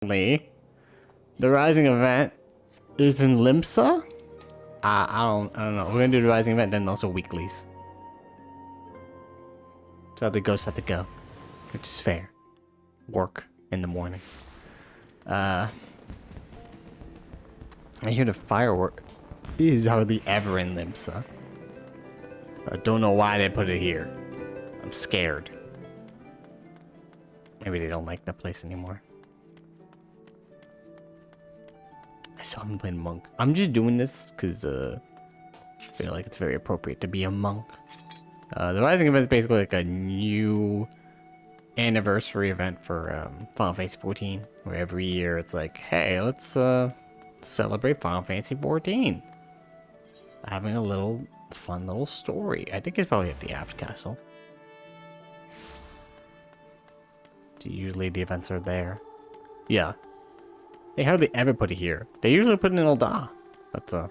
correctly, the Rising event is in Limsa? I don't know. We're gonna do the Rising event, then also weeklies. So the ghosts have to go, which is fair. Work in the morning. I hear the firework is hardly ever in Limsa. I don't know why they put it here. I'm scared. Maybe they don't like that place anymore. I saw him playing monk. I'm just doing this because I feel like it's very appropriate to be a monk. The Rising event is basically like a new anniversary event for Final Fantasy XIV, where every year it's like, hey, let's celebrate Final Fantasy XIV. Having a little fun little story. I think it's probably at the Aft Castle. Usually the events are there. Yeah. They hardly ever put it here. They usually put it in Ul'dah. But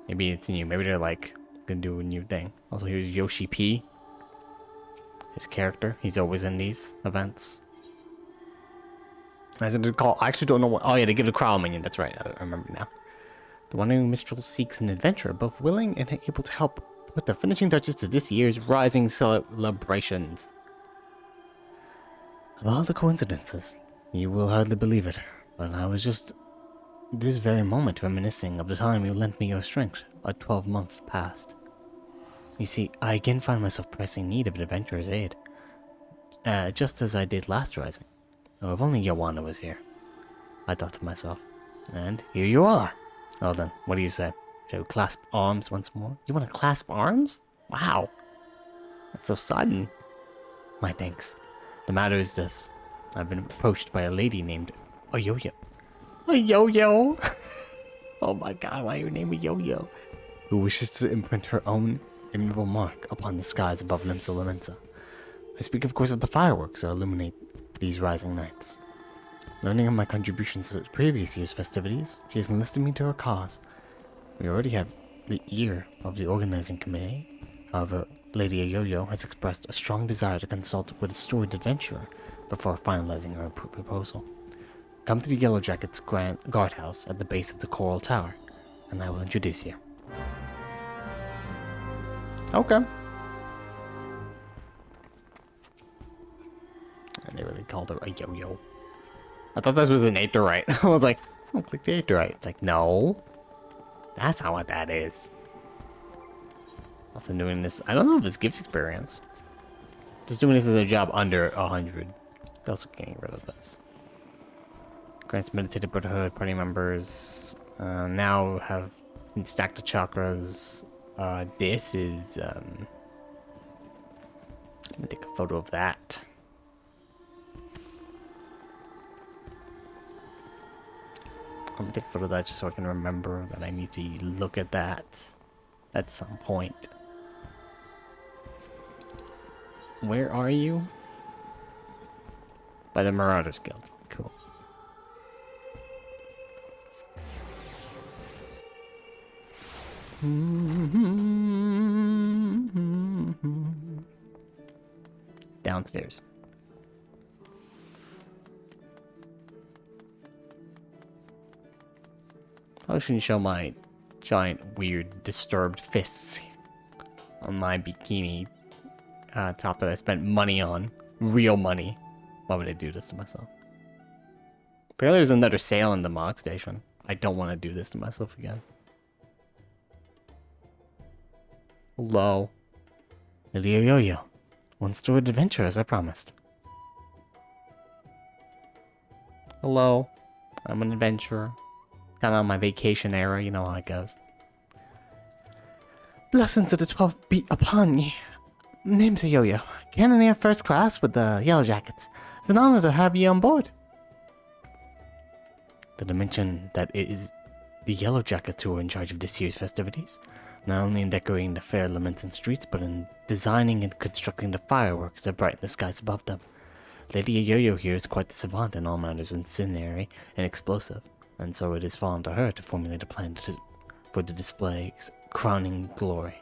maybe it's new. Maybe they're like gonna do a new thing. Also, here's Yoshi P. His character. He's always in these events. As I recall, I actually don't know what. Oh yeah, they give the Crow minion. That's right. I remember now. The wandering minstrel seeks an adventure, both willing and able to help put the finishing touches to this year's Rising celebrations. Of all the coincidences, you will hardly believe it, but I was just this very moment reminiscing of the time you lent me your strength, a 12-month past. You see, I again find myself pressing need of an adventurer's aid, just as I did last Rising. Oh, if only Joanna was here, I thought to myself. And here you are. Well then, what do you say? Shall we clasp arms once more? You want to clasp arms? Wow. That's so sudden. My thanks. The matter is this. I've been approached by a lady named a Yo-Yo. A Yo-Yo? Oh my god, why your name a Yo-Yo? Who wishes to imprint her own immutable mark upon the skies above Limsa Lorenza. I speak of course of the fireworks that illuminate these rising nights. Learning of my contributions to previous year's festivities, she has enlisted me to her cause. We already have the ear of the organizing committee. However, Lady Yo-Yo has expressed a strong desire to consult with a storied adventurer before finalizing her proposal. Come to the Yellow Jackets' guardhouse at the base of the Coral Tower, and I will introduce you. Okay. And they really called her a Yo-Yo. I thought this was an Aetheryte. I was like, oh, click the Aetheryte. It's like, no. That's not what that is. Also doing this, I don't know if this gives experience. Just doing this as a job under 100. Also getting rid of this. Grants meditative brotherhood party members. Now have stacked the chakras. This is let me take a photo of that. I'm gonna take a photo of that just so I can remember that I need to look at that at some point. Where are you? By the Marauders Guild. Cool. Downstairs. Probably shouldn't show my giant, weird, disturbed fists on my bikini top that I spent money on. Real money. Why would I do this to myself? Apparently there's another sale in the Mog Station. I don't want to do this to myself again. Hello. Lady Yo-Yo. One storied adventure as I promised. Hello. I'm an adventurer. Kind of on my vacation era, you know how it goes. Blessings of the 12 be upon ye. Name's Yo-Yo. Cannoneer first class with the Yellow Jackets. It's an honor to have you on board. Did I mention that it is the Yellow Jackets who are in charge of this year's festivities? Not only in decorating the fair laments and streets, but in designing and constructing the fireworks that brighten the skies above them. Lady Yo-Yo here is quite the savant in all matters incendiary and explosive, and so it has fallen to her to formulate a plan for the display's crowning glory.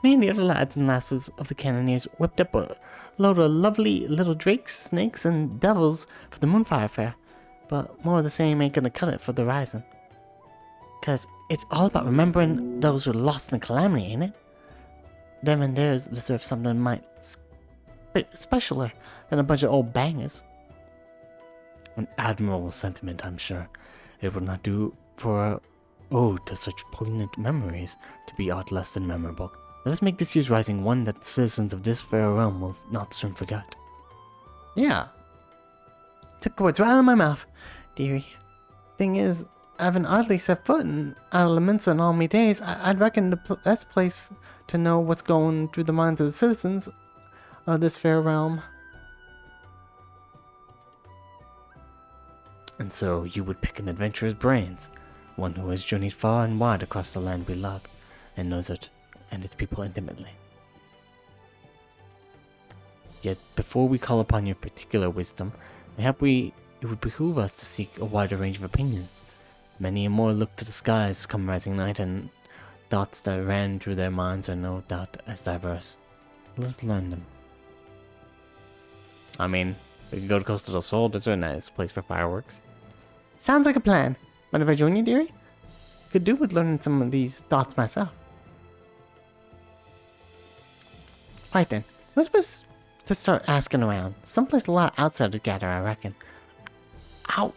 Me and the other lads and lasses of the Cannoneers whipped up a load of lovely little drakes, snakes, and devils for the Moonfire Fair. But more of the same ain't gonna cut it for the Rising. 'Cause it's all about remembering those who are lost in calamity, ain't it? Them and theirs deserve something specialer than a bunch of old bangers. An admirable sentiment, I'm sure. It would not do for a ode to such poignant memories to be aught less than memorable. Let us make this year's Rising one that the citizens of this fair realm will not soon forget. Yeah. Took the words right out of my mouth, dearie. Thing is, I haven't hardly set foot in Alaminsa in all me days. I'd reckon the best place to know what's going through the minds of the citizens of this fair realm. And so you would pick an adventurer's brains, one who has journeyed far and wide across the land we love, and knows it and its people intimately. Yet before we call upon your particular wisdom, mayhap it would behoove us to seek a wider range of opinions. Many and more look to the skies come rising night, and thoughts that ran through their minds are no doubt as diverse. Let us learn them. I mean, we could go to Costa del Sol. That's a nice place for fireworks. Sounds like a plan. Mind if I join you, dearie? Could do with learning some of these thoughts myself. Right then, we're supposed to start asking around. Someplace a lot outside to gather, I reckon. How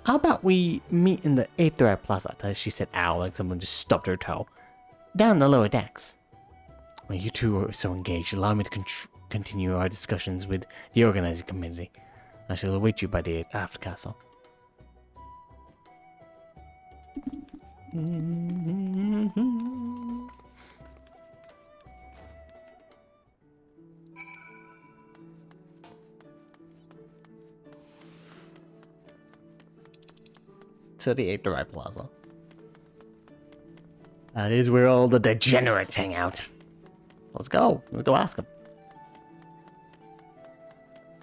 about we meet in the Aether Plaza? She said ow, like someone just stubbed her toe. Down the lower decks. Well, you two are so engaged. Allow me to continue our discussions with the organizing committee. I shall await you by the aft castle. To the Aether Plaza. That is where all the degenerates hang out. Let's go. Let's go ask them.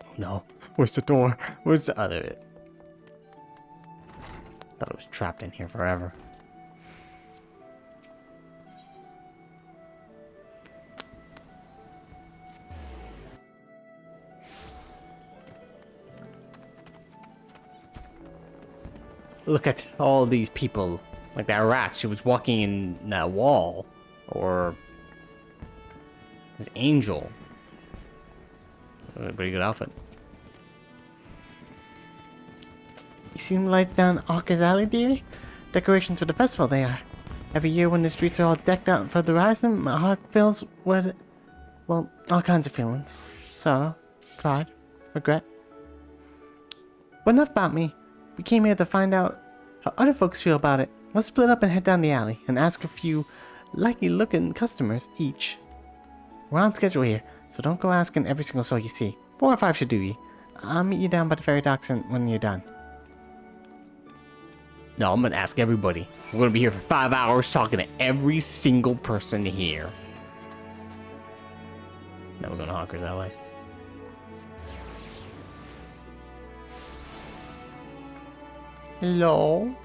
Oh no. Where's the door? Where's the other? Thought it was trapped in here forever. Look at all these people. Like that rat, she was walking in that wall. Or this angel. That's a pretty good outfit. You seen the lights down Arca's Alley, dearie? Decorations for the festival they are. Every year when the streets are all decked out for the Rising, my heart fills with, well, all kinds of feelings. Sorrow, pride, regret. But enough about me. We came here to find out how other folks feel about it. Let's split up and head down the alley and ask a few likely-looking customers each. We're on schedule here, so don't go asking every single soul you see. 4 or 5 should do ye. I'll meet you down by the ferry docks when you're done. No, I'm gonna ask everybody. We're gonna be here for 5 hours talking to every single person here. Now we're going to Hawker's Alley. Hello?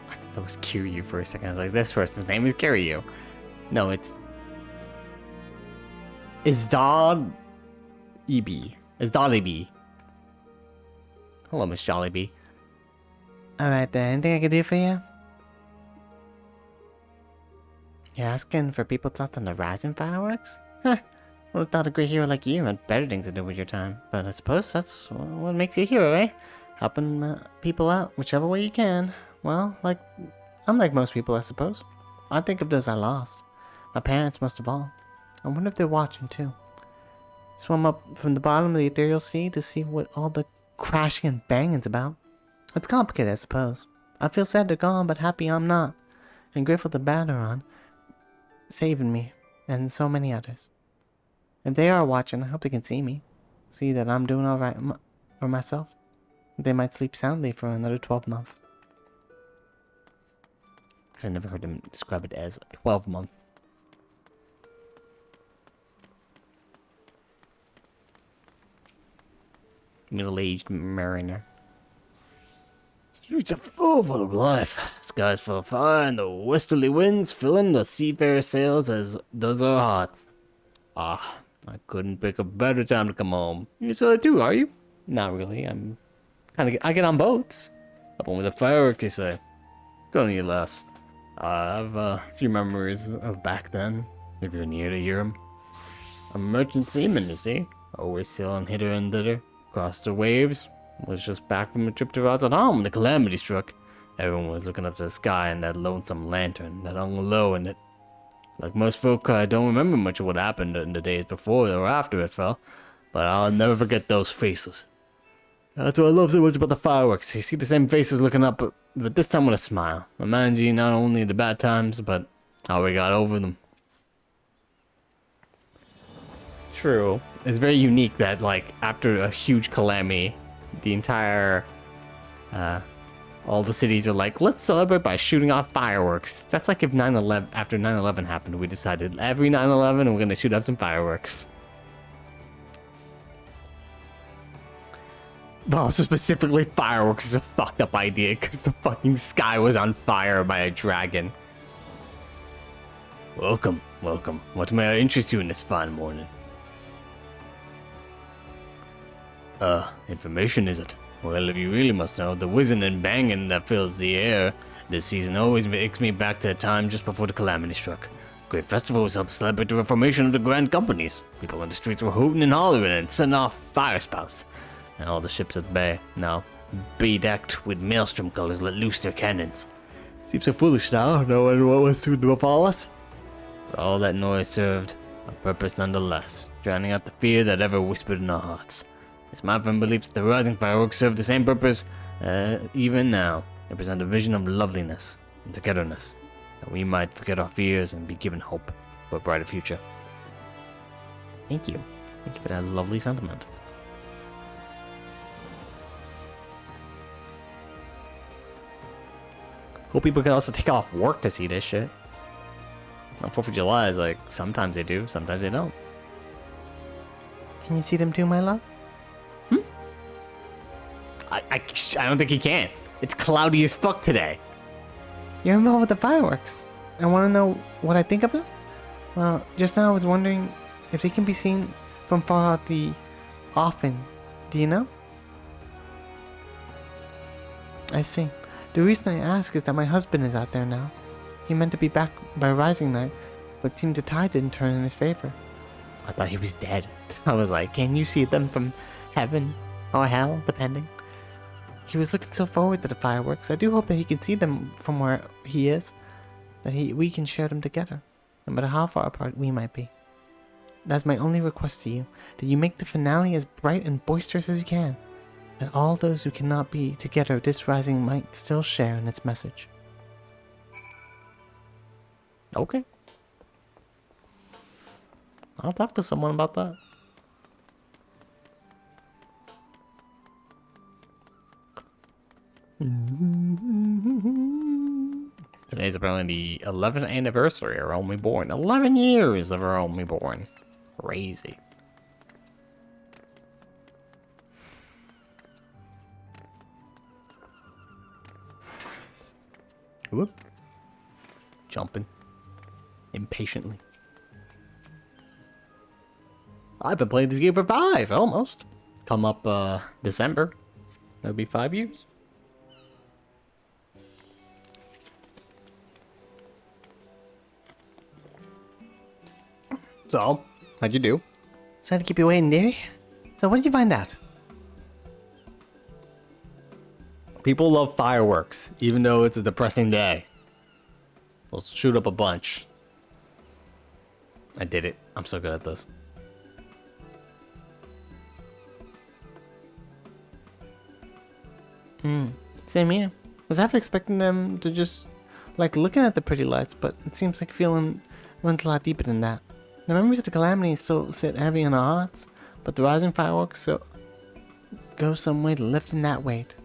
I thought that was Kiryu for a second. I was like, this person's name is Kiryu. No, it's Izdad EB. Izdad EB. Hello, Miss Jollibee. Alright then, anything I can do for you? You're asking for people's thoughts on the Rising fireworks? Huh. Well, I thought a great hero like you had better things to do with your time. But I suppose that's what makes you a hero, eh? Helping people out whichever way you can. Well, I'm like most people, I suppose. I think of those I lost. My parents, most of all. I wonder if they're watching, too. Swam up from the bottom of the ethereal sea to see what all the crashing and banging's about. It's complicated, I suppose. I feel sad they're gone, but happy I'm not. And grateful to Baderon saving me, and so many others. If they are watching, I hope they can see me. See that I'm doing alright for myself. They might sleep soundly for another 12 months. I never heard them describe it as 12 month. Middle-aged mariner. Streets are full of life. Skies full of fire, and the westerly winds filling the seafarer sails as does our hearts. Ah, I couldn't pick a better time to come home. You're sailor too, are you? Not really. I get on boats. Up on with the fireworks, you say. Good on you, lass. I have a few memories of back then, if you're near to hear 'em. I'm a merchant seaman, you see. Always sailing hither and thither, across the waves. Was just back from a trip to Rotterdam when the calamity struck. Everyone was looking up to the sky and that lonesome lantern that hung low in it. Like most folk, I don't remember much of what happened in the days before or after it fell, but I'll never forget those faces. That's what I love so much about the fireworks. You see the same faces looking up, but this time with a smile. Reminds you not only of the bad times, but how we got over them. True. It's very unique that, like, after a huge calamity, the entire, all the cities are like, let's celebrate by shooting off fireworks. That's like if after 9/11 happened, we decided every 9/11 we're gonna shoot up some fireworks. But also specifically fireworks is a fucked up idea because the fucking sky was on fire by a dragon. Welcome, welcome. What may I interest you in this fine morning? Information is it? Well, if you really must know, the whizzing and banging that fills the air this season always makes me back to a time just before the calamity struck. A great festival was held to celebrate the reformation of the grand companies. People on the streets were hooting and hollering and setting off fire spouts. And all the ships at bay, now bedecked with maelstrom colors, let loose their cannons. Seems so foolish now, knowing what was to befall us. But all that noise served a purpose nonetheless, drowning out the fear that ever whispered in our hearts. It's my firm belief that the rising fireworks serve the same purpose even now. They present a vision of loveliness and togetherness, that we might forget our fears and be given hope for a brighter future. Thank you. Thank you for that lovely sentiment. Hope people can also take off work to see this shit. On 4th of July is like, sometimes they do, sometimes they don't. Can you see them too, my love? I don't think he can. It's cloudy as fuck today. You're involved with the fireworks. I want to know what I think of them? Well, just now I was wondering if they can be seen from far out the offing. Do you know? I see. The reason I ask is that my husband is out there now. He meant to be back by rising night, but it seemed the tide didn't turn in his favor. I thought he was dead. I was like, can you see them from heaven or hell, depending? He was looking so forward to the fireworks. I do hope that he can see them from where he is, that we can share them together, no matter how far apart we might be. That's my only request to you, that you make the finale as bright and boisterous as you can, that all those who cannot be together this rising might still share in its message. Okay. I'll talk to someone about that. Today's apparently the 11th anniversary of our Only Born. 11 years of our Only Born. Crazy. Whoop. Jumping. Impatiently. I've been playing this game for 5, almost. Come up, December. That'll be 5 years. So, how'd you do? Sorry to keep you waiting, dearie. So what did you find out? People love fireworks, even though it's a depressing day. Let's shoot up a bunch. I did it. I'm so good at this. Same here. Was half expecting them to just like looking at the pretty lights, but it seems like feeling runs a lot deeper than that. The memories of the calamity still sit heavy on our hearts, but the rising fireworks go some way to lifting that weight.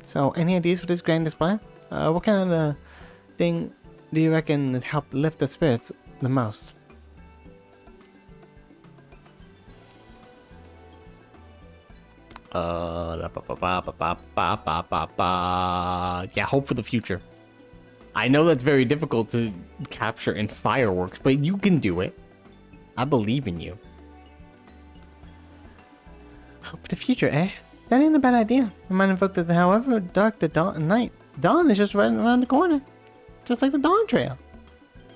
So, any ideas for this grand display? What kind of thing do you reckon would help lift the spirits the most? Yeah, hope for the future. I know that's very difficult to capture in fireworks, but you can do it. I believe in you. Hope for the future, eh? That ain't a bad idea. It might invoke that however dark the night, dawn is just right around the corner. Just like the dawn trail.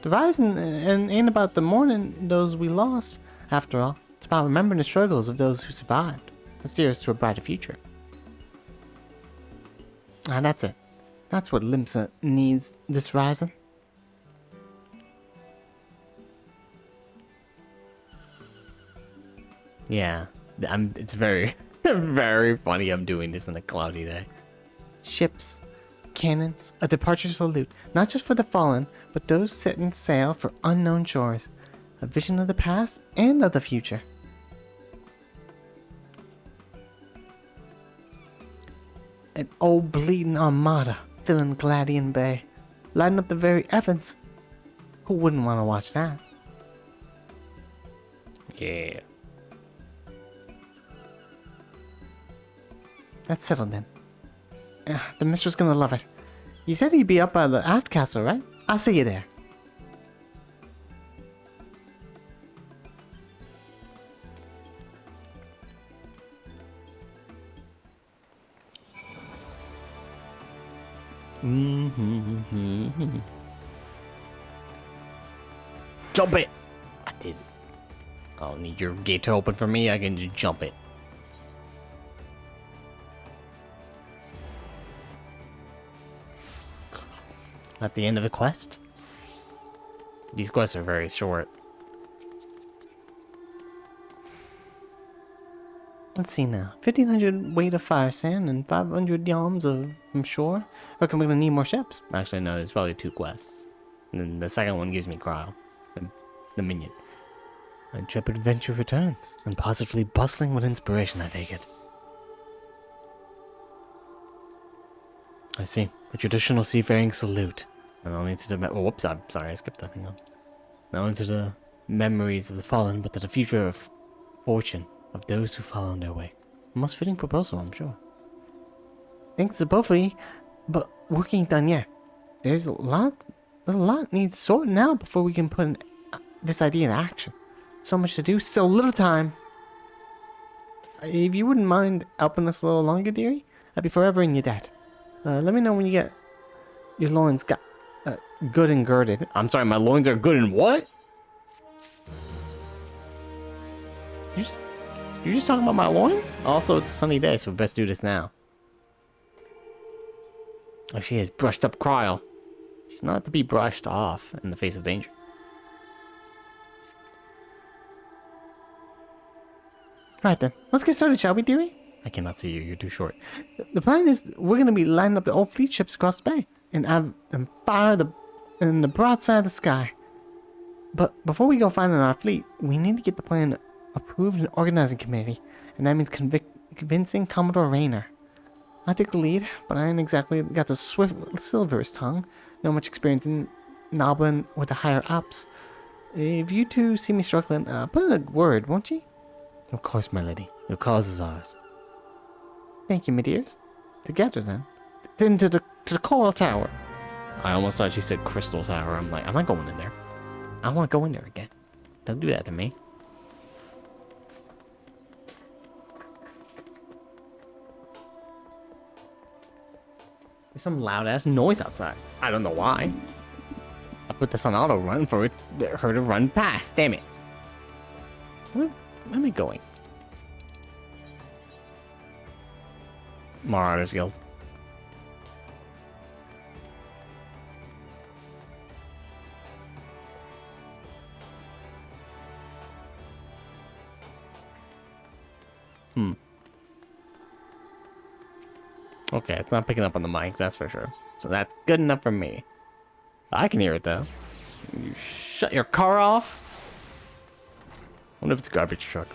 The rising and ain't about the morning those we lost. After all, it's about remembering the struggles of those who survived and steer us to a brighter future. And that's it. That's what Limsa needs this rising. Yeah, it's very, very funny I'm doing this on a cloudy day. Ships, cannons, a departure salute, not just for the fallen, but those setting sail for unknown shores. A vision of the past and of the future. An old bleeding armada filling Gladian Bay, lighting up the very heavens. Who wouldn't want to watch that? Yeah. That's settled then. The mistress gonna love it. You said he'd be up by the aft castle, right? I'll see you there. Jump it! I did it. I don't need your gate to open for me, I can just jump it. At the end of the quest? These quests are very short. Let's see now. 1,500 weight of fire sand and 500 yalms from shore. Or we're gonna need more ships. Actually, no, there's probably 2 quests. And then the second one gives me Cryo, the minion. A intrepid adventure returns, and positively bustling with inspiration, I take it. I see. A traditional seafaring salute. Not only to the whoops, I'm sorry, I skipped that. Hang on. Not only to the memories of the fallen, but to the future of fortune of those who follow in their way. A most fitting proposal, I'm sure. Thanks to both of you, but work ain't done yet. There's a lot needs sorting out before we can put this idea in action. So much to do, so little time. If you wouldn't mind helping us a little longer, dearie, I'd be forever in your debt. Let me know when you get your loins good and girded. I'm sorry, my loins are good and what? You're just talking about my loins? Also, it's a sunny day, so we best do this now. Oh, she has brushed up Cryo. She's not to be brushed off in the face of danger. Right then, let's get started, shall we, dearie? I cannot see you, you're too short. The plan is we're going to be lining up the old fleet ships across the bay and have them fire in the broadside of the sky. But before we go finding our fleet, we need to get the plan approved in the organizing committee, and that means convincing Commodore Rayner. I take the lead, but I ain't exactly got the swift silver's tongue. No much experience in nobbling with the higher ups. If you two see me struggling, put in a word, won't you? Of course, my lady. Your cause is ours. Thank you, my dears. Together, then. To the Coral Tower. I almost thought she said Crystal Tower. I'm like, I'm not going in there. I want to go in there again. Don't do that to me. There's some loud-ass noise outside. I don't know why. I put this on auto run for her to run past. Damn it. Where am I going? Marauders Guild. Okay, it's not picking up on the mic, that's for sure. So that's good enough for me. I can hear it though. You shut your car off? I wonder if it's a garbage truck.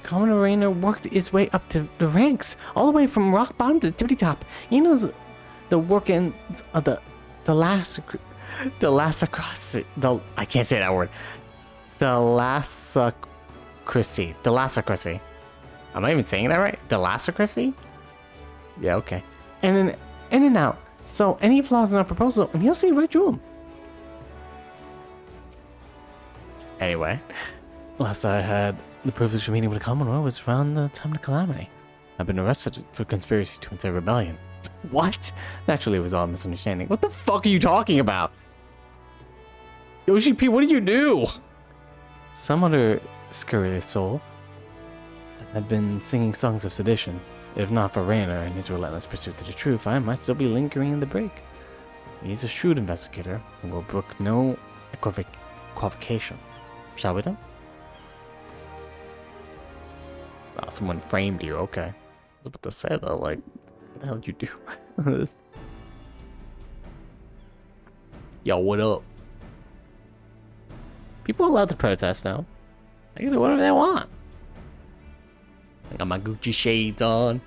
Commodore Rayner worked his way up to the ranks, all the way from rock bottom to the tippity top. He knows the workings of the I can't say that word. The Lassacracy. I'm not even saying that right. Delacocracy? Yeah, okay. And then in and out. So any flaws in our proposal, and he'll see right through them. Anyway, last I had the privilege of meeting with the Commonwealth was around the time of the calamity. I've been arrested for conspiracy to incite rebellion. What? Naturally, it was all a misunderstanding. What the fuck are you talking about? Yoshi P, what did you do? Some other scurrilous soul had been singing songs of sedition. If not for Rainer and his relentless pursuit to the truth, I might still be lingering in the break. He's a shrewd investigator and will brook no equivocation. Shall we then? Oh, someone framed you, okay. I was about to say though, like, what the hell did you do? Yo, what up? People are allowed to protest now. They can do whatever they want. I got my Gucci shades on.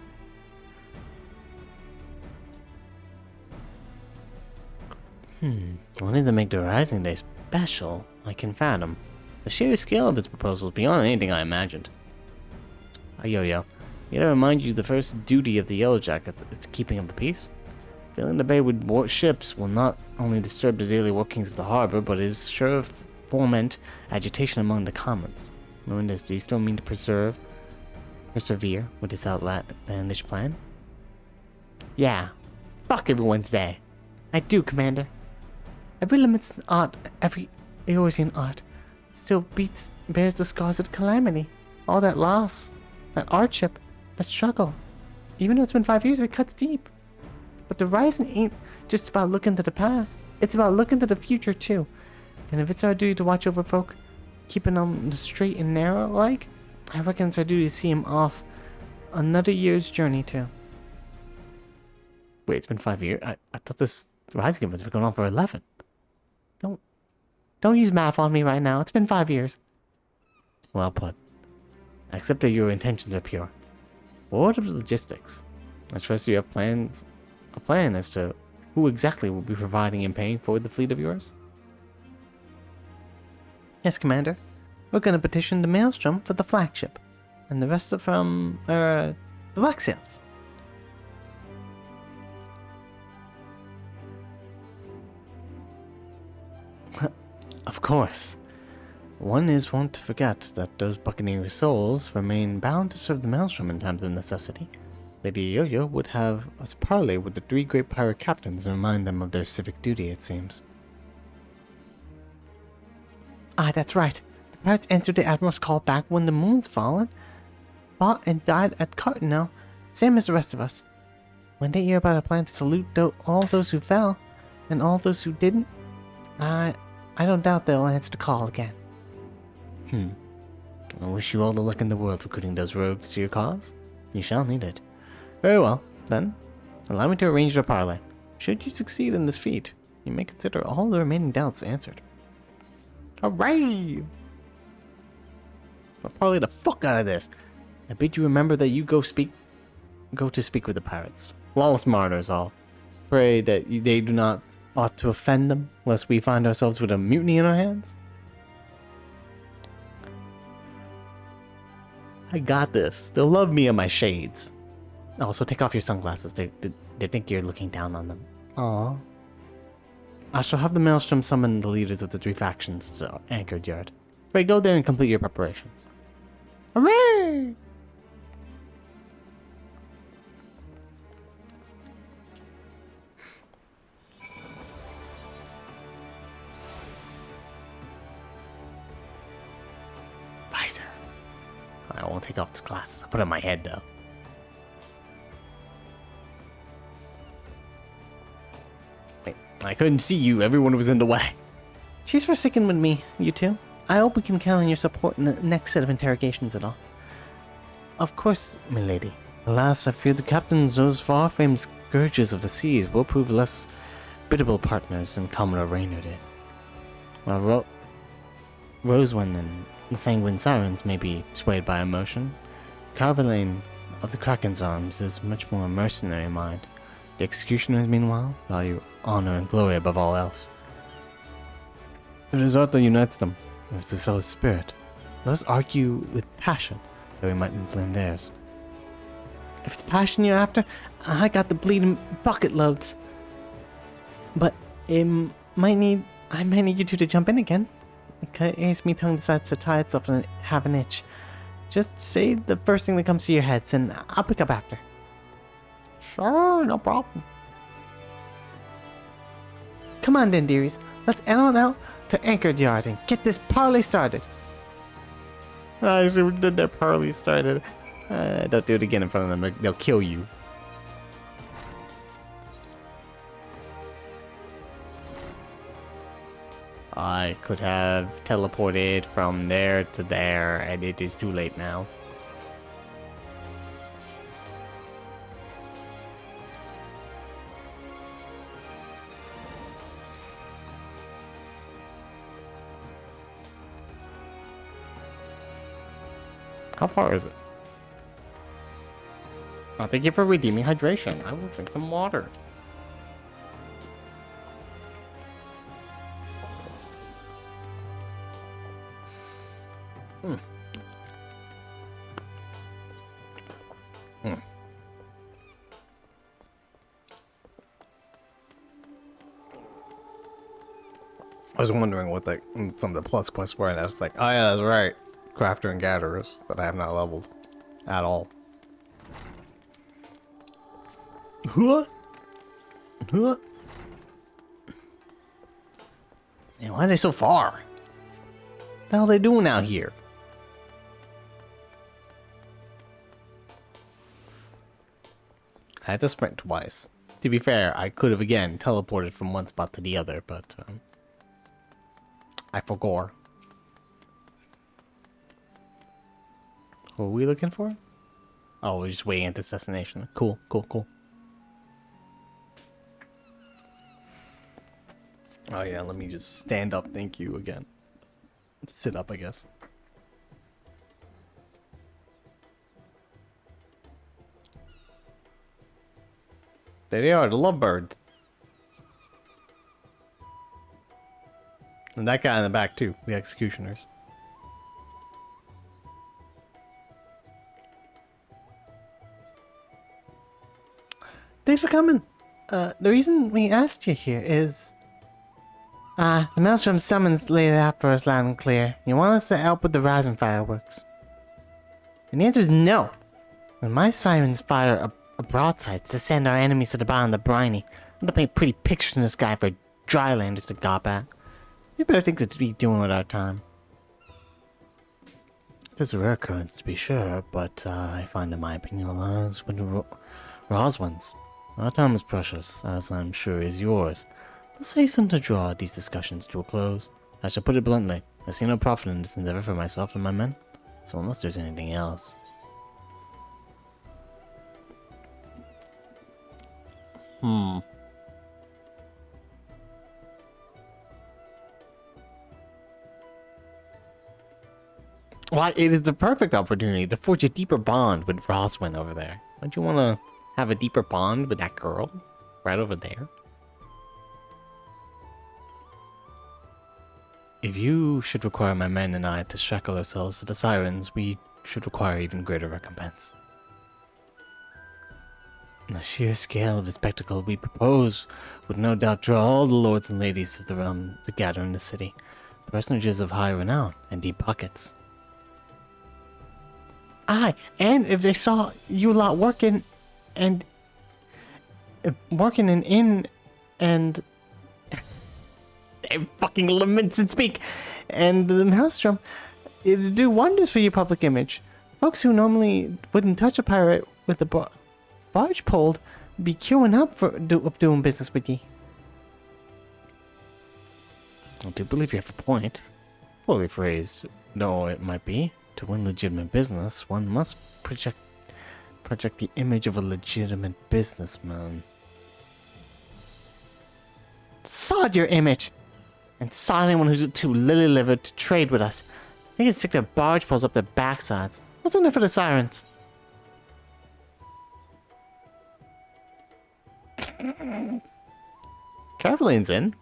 Wanting to make the Rising Day special, I can fathom. The sheer scale of its proposal is beyond anything I imagined. Yo. Yet I remind you the first duty of the Yellow Jackets is the keeping of the peace. Filling the bay with ships will not only disturb the daily workings of the harbor, but is sure to foment agitation among the commons. Knowing this, do you still mean to persevere with this outlandish plan? Yeah. Fuck everyone's day. I do, Commander. Every limits in art, every Eorzean art, still bears the scars of the calamity. All that loss, that hardship, that struggle. Even though it's been 5 years, it cuts deep. But the Rising ain't just about looking to the past. It's about looking to the future, too. And if it's our duty to watch over folk, keeping them the straight and narrow like, I reckon it's our duty to see him off another year's journey, too. Wait, it's been 5 years? I thought this Rising event's been going on for 11. Don't use math on me right now. It's been 5 years. Well put. I accept that your intentions are pure. What of the logistics? I trust you have a plan as to who exactly will be providing and paying for the fleet of yours? Yes, Commander. We're going to petition the Maelstrom for the flagship, and the rest are from, the Black Sails. Of course. One is wont to forget that those buccaneer souls remain bound to serve the Maelstrom in times of necessity. Lady Yo-Yo would have us parley with the 3 great pirate captains and remind them of their civic duty, it seems. Ah, that's right. The pirates answered the Admiral's call back when the moon's fallen, fought and died at Cartonnel, same as the rest of us. When they hear about our plan to salute all those who fell, and all those who didn't, I don't doubt they'll answer the call again. I wish you all the luck in the world recruiting those rogues to your cause. You shall need it. Very well, then. Allow me to arrange your parley. Should you succeed in this feat, you may consider all the remaining doubts answered. Hooray! I'll parley the fuck out of this. I bid you remember that you go to speak with the pirates. Lawless martyrs all. Pray that they do not ought to offend them, lest we find ourselves with a mutiny in our hands. I got this. They'll love me and my shades. Also, take off your sunglasses. They think you're looking down on them. Aww. I shall have the Maelstrom summon the leaders of the 3 factions to the anchored yard. Pray go there and complete your preparations. Hooray! Visor. I won't take off the glasses. I'll put it on my head, though. Wait, I couldn't see you. Everyone was in the way. Cheers for sticking with me, you two. I hope we can count on your support in the next set of interrogations at all. Of course, milady. Alas, I fear the captains, those far-famed scourges of the seas, will prove less biddable partners than Commodore Raynor did. While Rosewind and the Sanguine Sirens may be swayed by emotion, Carvalane of the Kraken's arms is much more a mercenary mind. The executioners, meanwhile, value honor and glory above all else. It is art that unites them, as the zealous spirit. Let us argue with passion, that we might inflame theirs. If it's passion you're after, I got the bleeding bucket loads. But I might need you two to jump in again. In case me tongue decides to tie itself and have an itch. Just say the first thing that comes to your heads and I'll pick up after. Sure, no problem. Come on then, dearies. Let's head on out to Anchor Yard and get this parley started. I should have done that parley started. Don't do it again in front of them. They'll kill you. I could have teleported from there to there, and it is too late now. How far is it? Oh, thank you for redeeming hydration. I will drink some water. I was wondering what some of the plus quests were, and I was like, oh yeah, that's right. Crafter and gatherers that I have not leveled at all. Huh? Huh? Man, why are they so far? What the hell are they doing out here? I had to sprint twice. To be fair, I could have again teleported from one spot to the other, but I forgot. What are we looking for? Oh, we're just waiting at this destination. Cool, cool, cool. Oh yeah, let me just stand up, thank you again. Sit up, I guess. There they are, the lovebirds. And that guy in the back too, the executioners. Thanks for coming. The reason we asked you here is... the Maelstrom summons laid it out for us loud and clear. You want us to help with the rising fireworks? And the answer is no. When my sirens fire a broadside to send our enemies to the bottom of the briny, I'm gonna paint pretty pictures in the sky for drylanders to gawp at. You better think to be doing with our time. It is a rare occurrence to be sure, but I find in my opinion aligns with Roswin's. Our time is precious, as I'm sure is yours. Let's hasten to draw these discussions to a close. I shall put it bluntly, I see no profit in this endeavor for myself and my men, so unless there's anything else... Why, it is the perfect opportunity to forge a deeper bond with Roswin over there. Don't you want to have a deeper bond with that girl right over there? If you should require my men and I to shackle ourselves to the sirens, we should require even greater recompense. The sheer scale of the spectacle we propose would no doubt draw all the lords and ladies of the realm to gather in the city, personages of high renown and deep pockets. Aye, and if they saw you lot working in and they fucking laments and speak, and the Maelstrom, it'd do wonders for your public image. Folks who normally wouldn't touch a pirate with the barge pulled be queuing up for doing business with ye. I do believe you have a point. Poorly phrased, though it might be. To win legitimate business, one must project the image of a legitimate businessman. Sod your image! And sod anyone who's too lily-livered to trade with us. They can stick their barge poles up their backsides. What's in it for the sirens? Caroline's in.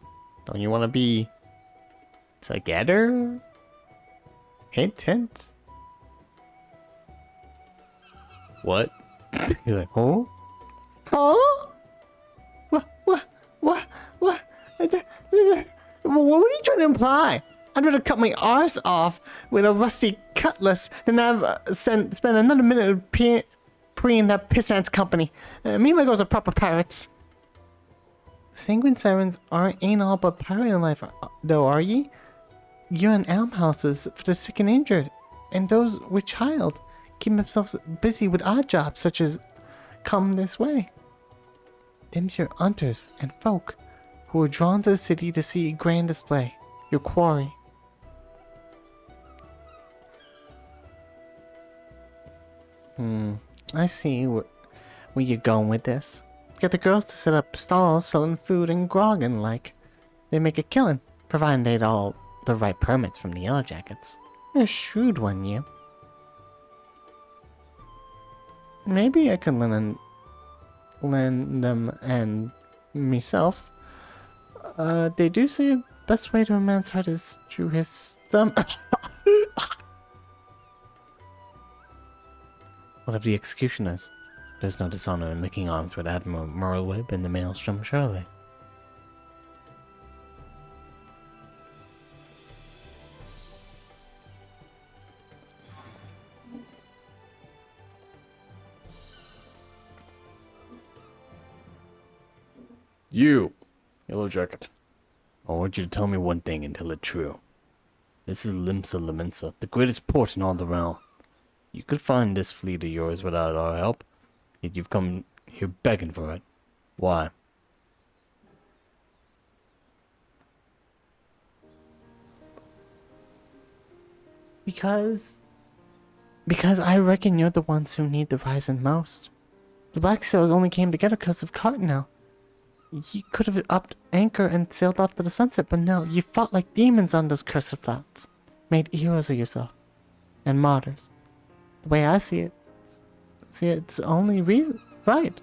Don't you want to be together? Hint, hint. What? He's like, huh? Huh? What? What are you trying to imply? I'd rather cut my arse off with a rusty cutlass than have spend another minute preying that pissant's company. Me and my girls are proper pirates. Sanguine sirens ain't all but pirate life, though, are ye? You're in almhouses for the sick and injured, and those with child keep themselves busy with odd jobs such as come this way. Then you're hunters and folk who are drawn to the city to see a grand display, your quarry. I see where you're going with this. Get the girls to set up stalls selling food and grog and like. They make a killing, providing they'd all the right permits from the Yellow Jackets. You're a shrewd one, you. Maybe I could lend them and myself. They do say the best way to a man's heart is through his stomach. What of the executioners? There's no dishonor in linking arms with Admiral Merlweb in the Maelstrom, surely. You, Yellow Jacket. I want you to tell me one thing and tell it true. This is Limsa Laminsa, the greatest port in all the realm. You could find this fleet of yours without our help, yet you've come here begging for it. Why? Because I reckon you're the ones who need the rising most. The Black Sails only came together because of Cardinal. You could have upped anchor and sailed off to the sunset, but no, you fought like demons on those cursed flats. Made heroes of yourself. And martyrs. The way I see it, it's only right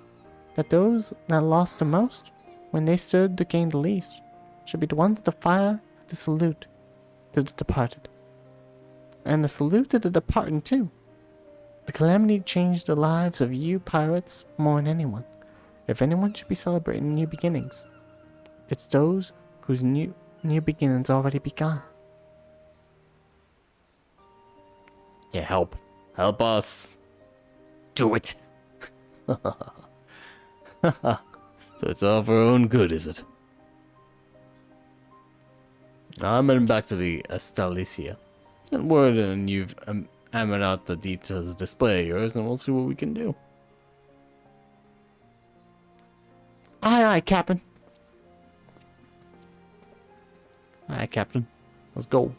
that those that lost the most, when they stood to gain the least, should be the ones to fire the salute to the departed. And the salute to the departed too. The calamity changed the lives of you pirates more than anyone. If anyone should be celebrating new beginnings, it's those whose new beginnings already begun. Yeah, help us. Do it. So it's all for our own good, is it? I'm heading back to the Astalicia. Send word and you've hammered out the details of the display of yours, and we'll see what we can do. Aye, Captain. Aye, Captain. Let's go.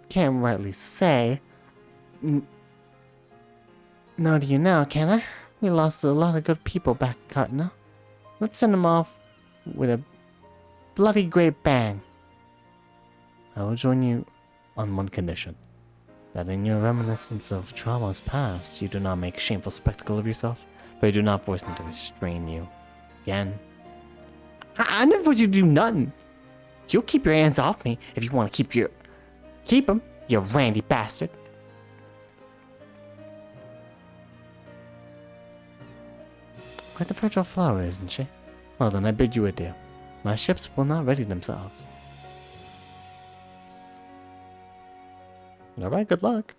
Can't rightly say. No to you now, can I? We lost a lot of good people back at Cardinal. Let's send them off with a bloody great bang. I will join you on one condition. That in your reminiscence of traumas past, you do not make shameful spectacle of yourself, but you do not force me to restrain you. Again. I never forced you to do nothing. You'll keep your hands off me if you want to keep them, you randy bastard. Quite the fragile flower, isn't she? Well then, I bid you adieu. My ships will not ready themselves. Alright, good luck.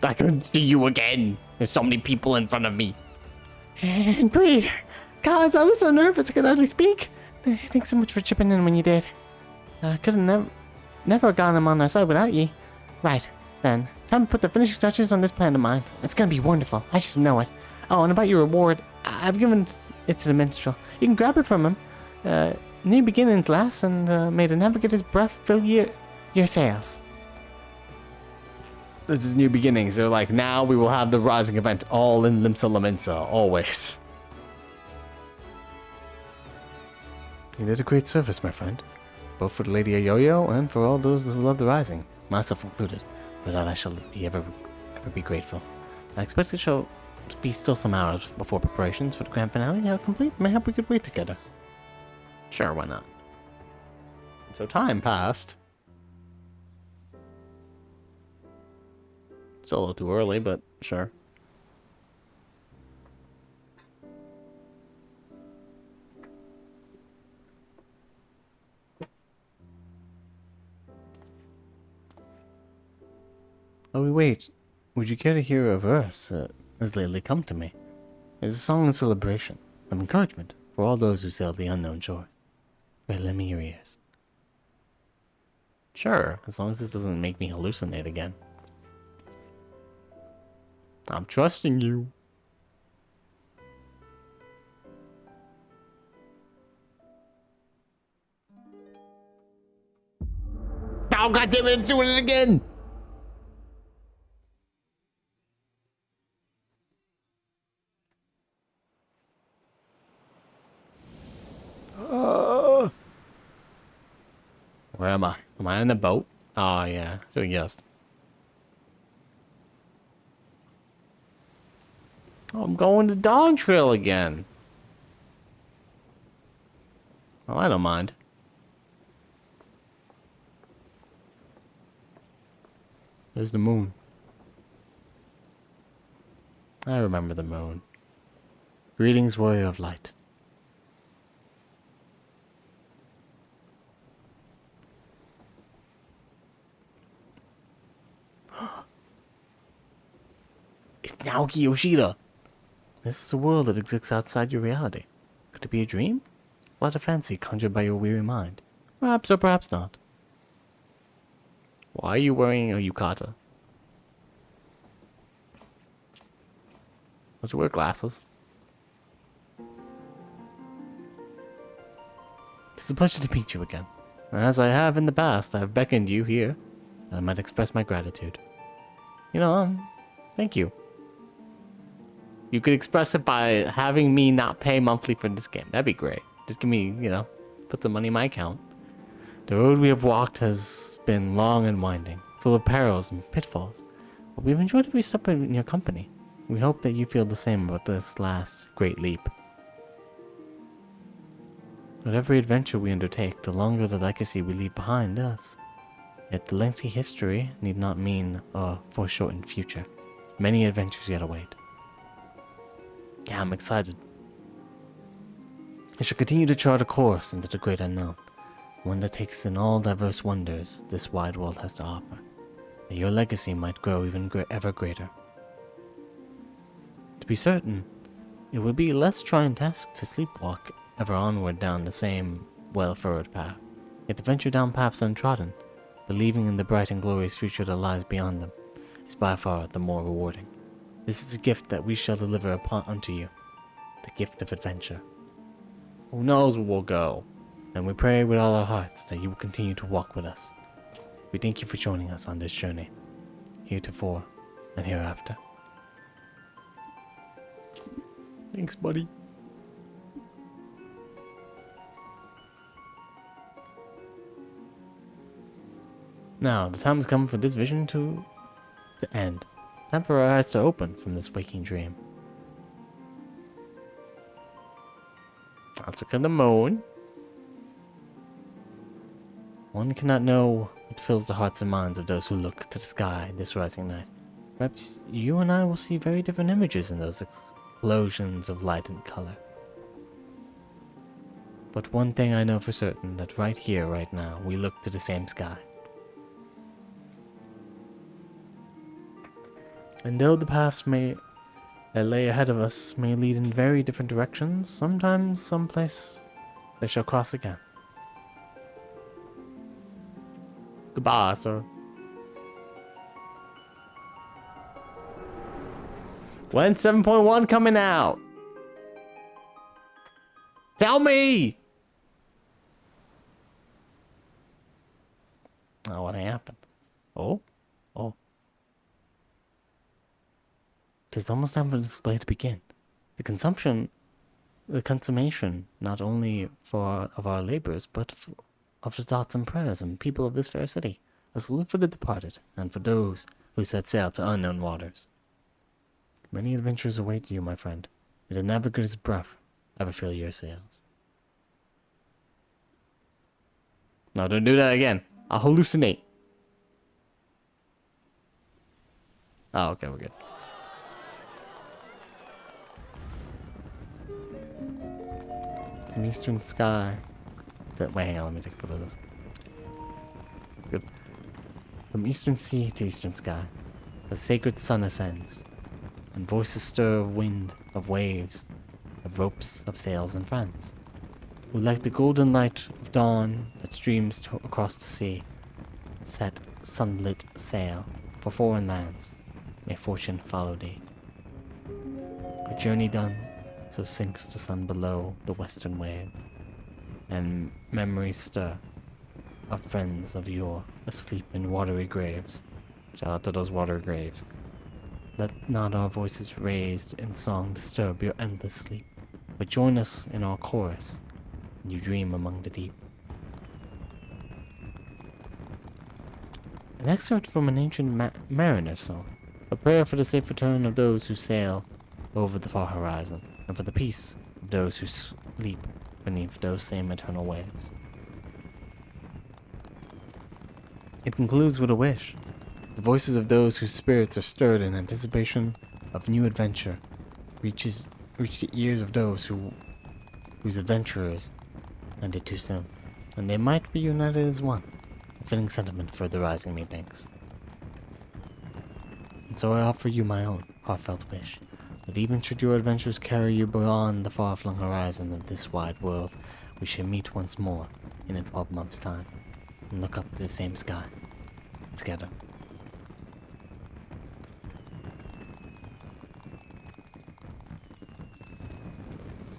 I couldn't see you again. There's so many people in front of me. And breathe. Guys, I was so nervous I could hardly speak. Thanks so much for chipping in when you did. I could have never gotten him on our side without ye. Right, then. Time to put the finishing touches on this plan of mine. It's gonna be wonderful. I just know it. Oh, and about your reward, I've given it to the minstrel. You can grab it from him. New beginnings last, and may the navigator's breath fill your sails. This is new beginnings. They're like, now we will have the rising event all in Limsa Laminsa, always. You did a great service, my friend. Both for the Lady Yo-Yo and for all those who love the Rising, myself included. For that I shall ever be grateful. I expect it shall be still some hours before preparations for the grand finale are complete. Mayhap we could wait together. Sure, why not? So time passed. Still a little too early, but sure. Oh, wait. Would you care to hear a verse has lately come to me? It's a song of celebration, of encouragement for all those who sail the unknown shores. Pray lend me your ears. Sure, as long as this doesn't make me hallucinate again. I'm trusting you. Oh, goddammit, it's doing it again! Where am I? Am I in the boat? Oh, yeah. So yes. Oh, I'm going to Dog Trail again. Well, I don't mind. There's the moon. I remember the moon. Greetings, warrior of light. It's Naoki Yoshida. This is a world that exists outside your reality. Could it be a dream? Flight of fancy conjured by your weary mind. Perhaps or perhaps not. Why are you wearing a yukata? Don't you wear glasses? It's a pleasure to meet you again. As I have in the past, I have beckoned you here, and I might express my gratitude. You know, thank you. You could express it by having me not pay monthly for this game. That'd be great. Just give me, you know, put some money in my account. The road we have walked has been long and winding, full of perils and pitfalls, but we've enjoyed every step in your company. We hope that you feel the same about this last great leap. With every adventure we undertake, the longer the legacy we leave behind us. Yet the lengthy history need not mean a foreshortened future. Many adventures yet await. Yeah, I'm excited. I shall continue to chart a course into the great unknown, one that takes in all diverse wonders this wide world has to offer, that your legacy might grow even ever greater. To be certain, it would be a less trying task to sleepwalk ever onward down the same well-furrowed path, yet to venture down paths untrodden, believing in the bright and glorious future that lies beyond them, is by far the more rewarding. This is a gift that we shall deliver unto you, the gift of adventure. Who knows where we'll go, and we pray with all our hearts that you will continue to walk with us. We thank you for joining us on this journey, heretofore and hereafter. Thanks, buddy. Now, the time has come for this vision to end. Time for our eyes to open from this waking dream. Let's look at the moon. One cannot know what fills the hearts and minds of those who look to the sky this rising night. Perhaps you and I will see very different images in those explosions of light and color. But one thing I know for certain, that right here, right now, we look to the same sky. And though the paths that lay ahead of us may lead in very different directions, sometimes, someplace, they shall cross again. Goodbye, sir. When's 7.1 coming out? Tell me! Oh, what happened? Oh? Oh. It is almost time for the display to begin. The consumption the consummation not only of our labors, but of the thoughts and prayers and people of this fair city. A salute for the departed, and for those who set sail to unknown waters. Many adventures await you, my friend. May the navigator's breath ever fill your sails. No, don't do that again. I'll hallucinate. Oh, okay, we're good. From eastern sky. Wait, hang on, let me take a photo of this. Good. From eastern sea to eastern sky, the sacred sun ascends, and voices stir of wind, of waves, of ropes, of sails and friends, who like the golden light of dawn that streams across the sea, set sunlit sail for foreign lands, may fortune follow thee. A journey done, so sinks the sun below the western waves, and memories stir of friends of yore asleep in watery graves. Shout out to those watery graves. Let not our voices raised in song disturb your endless sleep, but join us in our chorus, and you dream among the deep. An excerpt from an ancient mariner's song, a prayer for the safe return of those who sail over the far horizon, and for the peace of those who sleep beneath those same eternal waves. It concludes with a wish. The voices of those whose spirits are stirred in anticipation of new adventure reach the ears of those whose adventurers ended too soon, and they might be united as one. A fitting sentiment for the rising, methinks. And so I offer you my own heartfelt wish, that even should your adventures carry you beyond the far-flung horizon of this wide world, we shall meet once more in a 12 months' time, and look up to the same sky, together.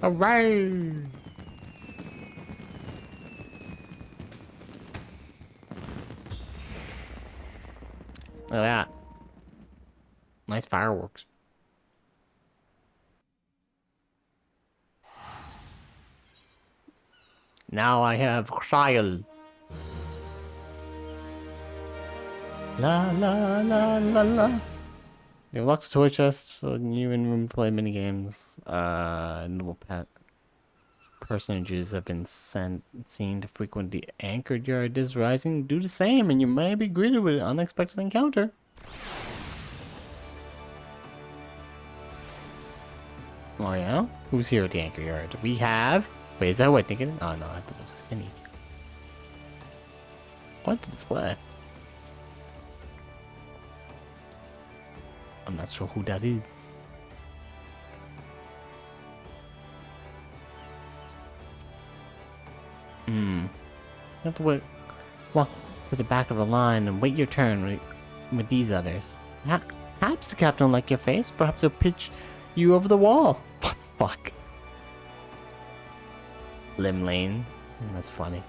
Hooray! Look at that. Nice fireworks. Now I have child. La la la la la. You unlock the toy chest, so new in-room play minigames. Notable pet personages have been seen to frequent the anchored yard this rising. Do the same, and you may be greeted with an unexpected encounter. Oh yeah? Who's here at the anchor yard? We have... Wait, is that what I'm thinking? Oh no, I thought it was a Stinny. What to display? I'm not sure who that is. You have to walk to the back of the line and wait your turn with these others. Perhaps the captain will like your face. Perhaps he'll pitch you over the wall. What the fuck? Lim Lane. That's funny.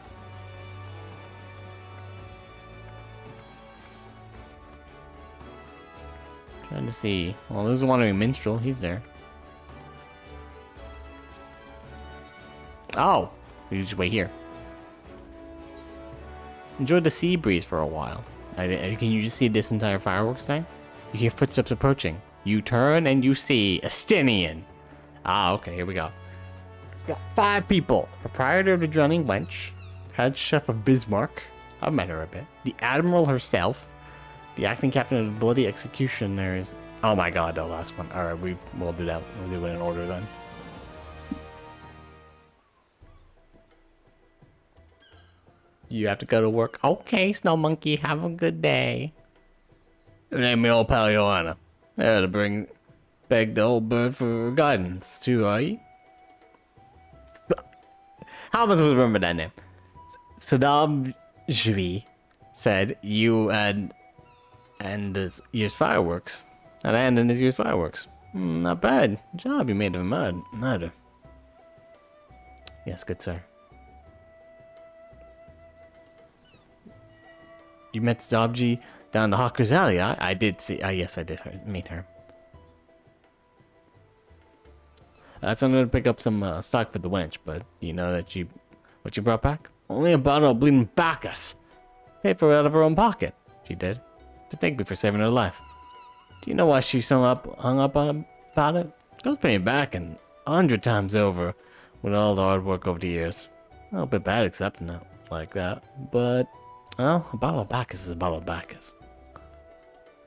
Trying to see. Well, there's a wandering minstrel. He's there. Oh! You just wait here. Enjoy the sea breeze for a while. Can you just see this entire fireworks thing? You hear footsteps approaching. You turn and you see a Stinian. Ah, okay, here we go. Got 5 people. Proprietor of the Drowning Wench. Head chef of Bismarck. I've met her a bit. The Admiral herself. The acting captain of the Bloody Executioners. Oh my god, the last one. Alright, we'll do that. We'll do it in order then. You have to go to work. Okay, Snow Monkey, have a good day. Name me old pal Joanna. Yeah, to beg the old bird for guidance too, are you? How am I supposed to remember that name? Saddam Jui said you and this year's fireworks. And this year's fireworks. Not bad. Good job you made of murder. Yes, good sir. You met Stabji down the Hawker's Alley. I did see. Yes, I did meet her. That's I'm gonna pick up some stock for the wench, but you know that what you brought back? Only a bottle of bleeding Bacchus. Paid for it out of her own pocket. She did. To thank me for saving her life. Do you know why she's hung up on about it? Goes paying back and 100 times over with all the hard work over the years. A little bit bad accepting it like that, but well, a bottle of Bacchus is a bottle of Bacchus.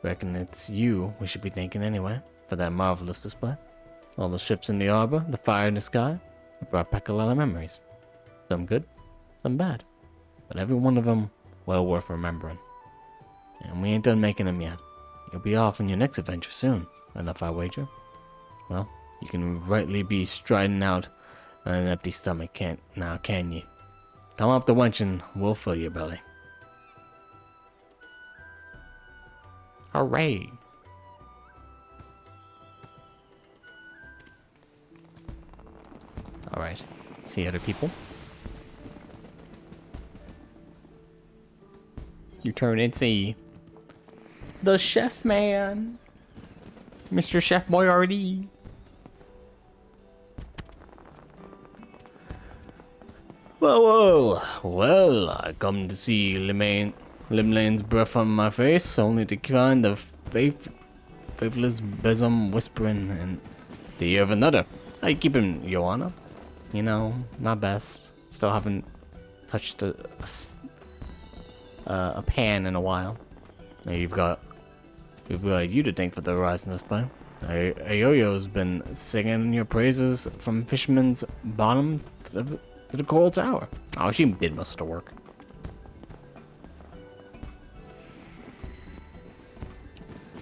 Reckon it's you we should be thanking anyway for that marvelous display. All the ships in the harbor, the fire in the sky, it brought back a lot of memories. Some good, some bad, but every one of them well worth remembering. And we ain't done making them yet. You'll be off on your next adventure soon, enough I wager. Well, you can rightly be striding out on an empty stomach, can ye? Come up the wench and we'll fill your belly. Hooray! Alright, see other people. You turn and see the chef man, Mr. Chef Boyardee. Well, I come to see Limlane's breath on my face, only to find the faithless besom whispering in the ear of another. How you keeping, Joanna? You know, my best. Still haven't touched a pan in a while. Now you've got you to thank for the rise in display. Ayoyo's been singing your praises from Fisherman's Bottom to the Coral Tower. Oh, she did most of the work.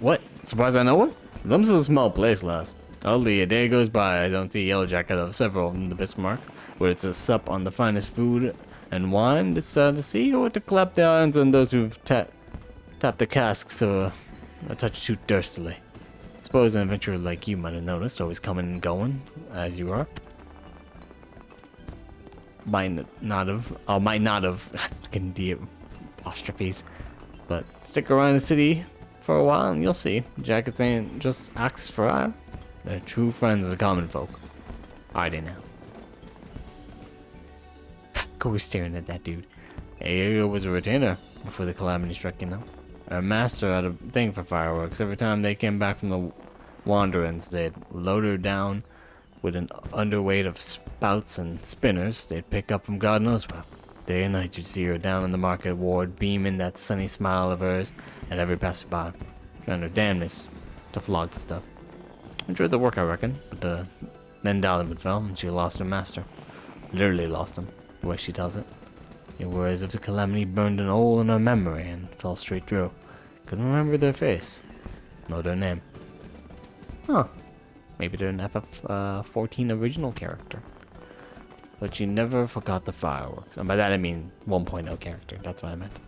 What? Surprised I know it? Them's a small place, lass. Hardly a day goes by I don't see Yellow Jacket of several in the Bismarck, where it's a sup on the finest food and wine to see, or to clap their irons on those who've tapped the casks a touch too thirstily. Suppose an adventurer like you might have noticed, always coming and going, as you are. Might not have, fucking the apostrophes, but stick around the city for a while and you'll see. Jackets ain't just acts for hire. They're true friends of the common folk. Are they now? Go staring at that dude. Ayo was a retainer before the calamity struck, you know. Our master had a thing for fireworks. Every time they came back from the wanderings, they'd load her down with an underweight of spouts and spinners they'd pick up from God knows where. Day and night you'd see her down in the market ward, beaming that sunny smile of hers at every passerby, trying her damnedest to flog the stuff. Enjoyed the work, I reckon, but then Dalibut fell and she lost her master. Literally lost him, the way she tells it. It was as if the calamity burned an hole in her memory and fell straight through. Couldn't remember their face, nor their name. Huh. Maybe they're an FF14 original character. But she never forgot the fireworks. And by that I mean 1.0 character. That's what I meant.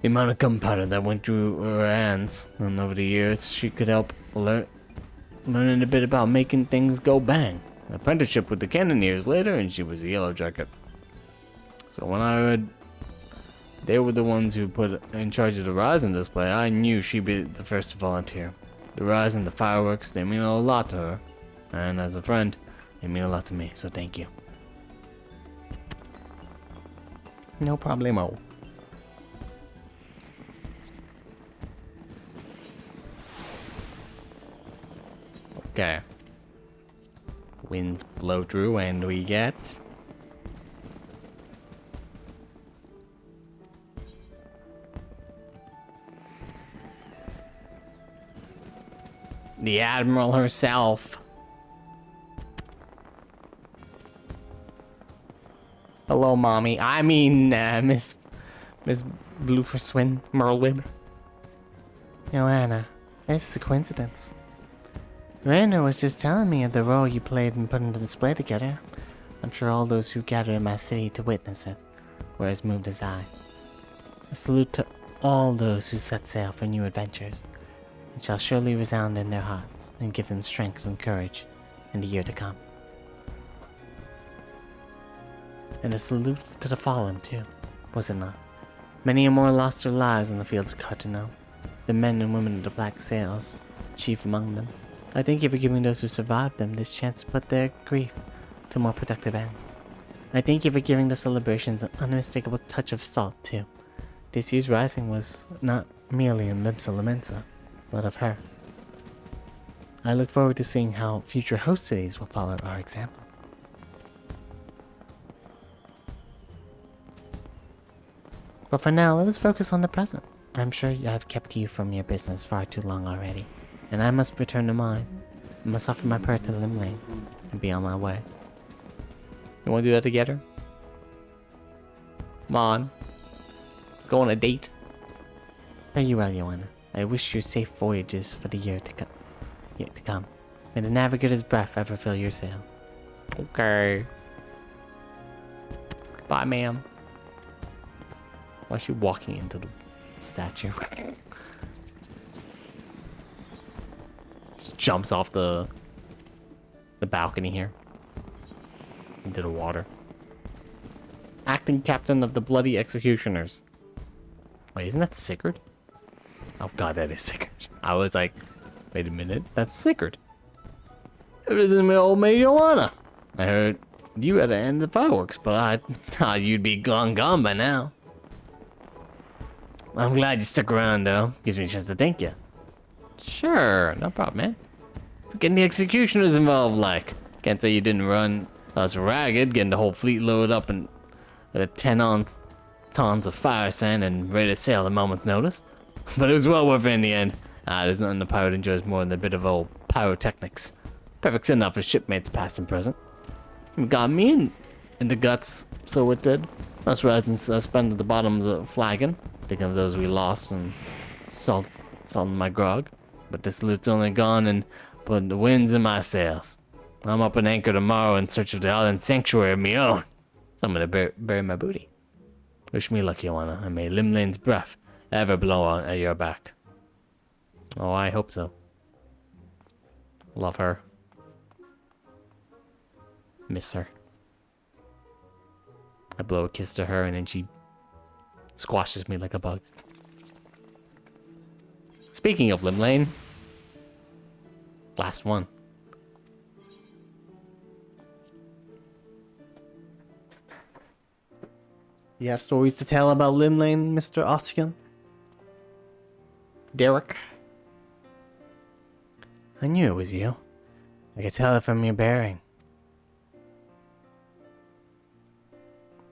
The amount of gunpowder that went through her hands, and over the years, she could help learning a bit about making things go bang. An apprenticeship with the cannoneers later, and she was a Yellow Jacket. So when I heard they were the ones who put in charge of the Rising display, I knew she'd be the first to volunteer. The Rising, the fireworks, they mean a lot to her. And as a friend, they mean a lot to me, so thank you. No problemo. Okay. Winds blow through and we get... the Admiral herself. Hello, Mommy. I mean, Miss Blueforswin Merlwib. Joanna, this is a coincidence. Rainer was just telling me of the role you played in putting the display together. I'm sure all those who gather in my city to witness it were as moved as I. A salute to all those who set sail for new adventures. It shall surely resound in their hearts and give them strength and courage in the year to come. And a salute to the fallen, too, was it not? Many more lost their lives in the fields of Cartano. The men and women of the black sails, chief among them. I thank you for giving those who survived them this chance to put their grief to more productive ends. I thank you for giving the celebrations an unmistakable touch of salt, too. This year's rising was not merely in Limsa Lamensa, but of her. I look forward to seeing how future host cities will follow our example. But for now, let us focus on the present. I'm sure I've kept you from your business far too long already, and I must return to mine. I must offer my prayer to Limlane and be on my way. You want to do that together? Come on. Let's go on a date. Fare you well, Joanna. I wish you safe voyages for the year to come. May the navigator's breath ever fill your sail. Okay. Bye, ma'am. Why is she walking into the statue? Just jumps off the balcony here. Into the water. Acting captain of the bloody executioners. Wait, isn't that Sigurd? Oh god, that is Sigurd. I was like, wait a minute, that's Sigurd. It was my old mate Joanna. I heard you had to end the fireworks, but I thought you'd be gone by now. I'm glad you stuck around though. Gives me a chance to thank you. Sure, no problem, man. For getting the executioners involved, like. Can't say you didn't run us ragged, getting the whole fleet loaded up and with a 10 tons of fire sand and ready to sail at a moment's notice. But it was well worth it in the end. There's nothing the pirate enjoys more than a bit of old pyrotechnics. Perfect send-off for shipmates past and present. It got me in the guts, so it did. Us residents spent at the bottom of the flagon, thinking of those we lost and salt my grog. But this loot's only gone and put the winds in my sails. I'm up an anchor tomorrow in search of the island sanctuary of me own. So I'm gonna bury my booty. Wish me luck, Joanna, and may Limlane's breath ever blow on at your back. Oh, I hope so. Love her. Miss her. I blow a kiss to her and then she squashes me like a bug. Speaking of Limlane. Last one. You have stories to tell about Limlane, Mr. Ossian? Derek? I knew it was you. I could tell it from your bearing.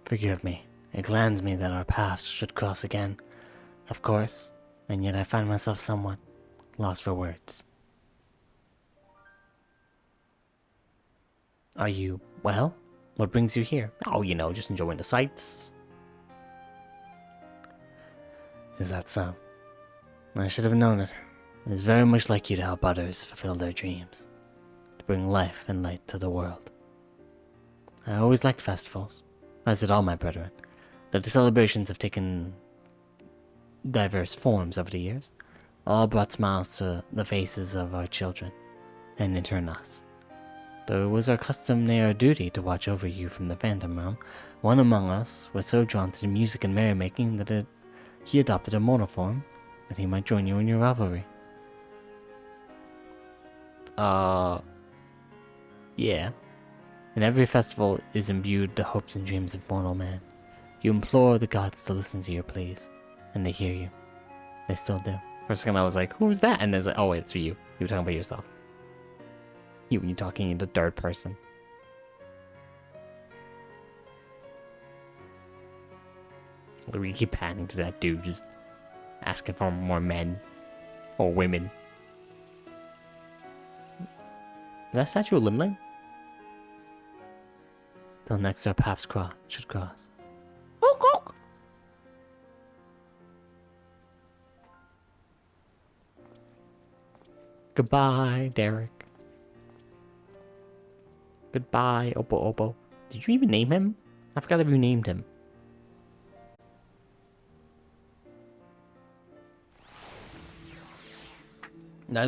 Forgive me. It glads me that our paths should cross again, of course, and yet I find myself somewhat lost for words. Are you well? What brings you here? Oh, you know, just enjoying the sights. Is that so? I should have known it. It is very much like you to help others fulfill their dreams, to bring life and light to the world. I always liked festivals, as did all my brethren. The celebrations have taken diverse forms over the years, all brought smiles to the faces of our children, and in turn us. Though it was our custom, nay our duty, to watch over you from the phantom realm, one among us was so drawn to the music and merrymaking that he adopted a mortal form, that he might join you in your revelry. Yeah. And every festival is imbued the hopes and dreams of mortal man. You implore the gods to listen to your pleas, and they hear you. They still do. For a second I was like, who's that? And then it's like, oh wait, it's for you. You were talking about yourself. You when you're talking in the third person. We keep panning to that dude, just asking for more men. Or women. Is that statue of Limlane? Till next our paths should cross. Ook, ook. Goodbye, Derek. Goodbye, Opo Opo. Did you even name him? I forgot if you named him.